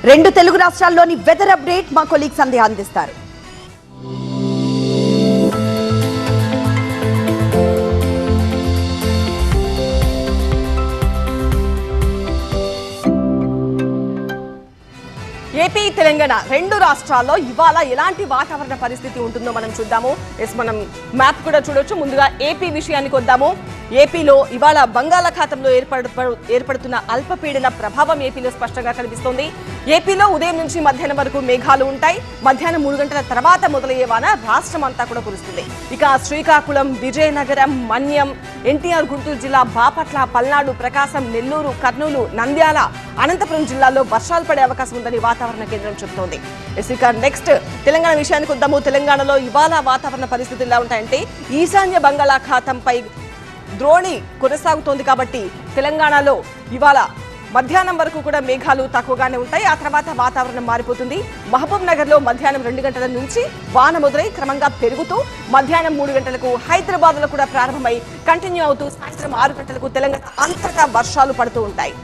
రెండు తెలుగు రాష్ట్రాల్లోని weather update మా కొలీగ్ సంధ్య అందిస్తారు. ఏపీ తెలంగాణ రెండు రాష్ట్రాల్లో ఇవాళ ఎలాంటి వాతావరణ పరిస్థితి ఉంటుందో మనం చూద్దాము. మనం మ్యాప్ కూడా చూడొచ్చు. ముందుగా ఏపీ విషయానికి వద్దాము. ఏపీలో ఇవాళ బంగాళాఖాతంలో ఏర్పడుతున్న అల్పపీడన ప్రభావం ఏపీలో స్పష్టంగా కనిపిస్తోంది. ఏపీలో ఉదయం నుంచి మధ్యాహ్నం వరకు మేఘాలు ఉంటాయి. మధ్యాహ్నం 3 గంటల తర్వాత మొదలయ్యే వాన రాష్ట్రం అంతా కూడా కురుస్తుంది. ఇక శ్రీకాకుళం, విజయనగరం, మన్యం, ఎన్టీఆర్ గుంటూరు జిల్లా, బాపట్ల, పల్నాడు, ప్రకాశం, నెల్లూరు, కర్నూలు, నంద్యాల, అనంతపురం జిల్లాల్లో వర్షాలు పడే అవకాశం ఉందని వాతావరణ కేంద్రం చెబుతోంది. ఇక నెక్స్ట్ తెలంగాణ విషయానికి వద్దాము. తెలంగాణలో ఇవాళ వాతావరణ పరిస్థితులు ఎలా ఉంటాయంటే ఈశాన్య బంగాళాఖాతంపై ద్రోణి కొనసాగుతోంది కాబట్టి తెలంగాణలో ఇవాళ మధ్యాహ్నం వరకు కూడా మేఘాలు తక్కువగానే ఉంటాయి. ఆ తర్వాత వాతావరణం మారిపోతుంది. మహబూబ్ నగర్ లో మధ్యాహ్నం 2 గంటల నుంచి వాన మొదలై క్రమంగా పెరుగుతూ మధ్యాహ్నం 3 గంటలకు హైదరాబాద్ లో కూడా ప్రారంభమై కంటిన్యూ అవుతూ సాయంత్రం 6 గంటలకు తెలంగాణ అంతటా వర్షాలు పడుతూ ఉంటాయి.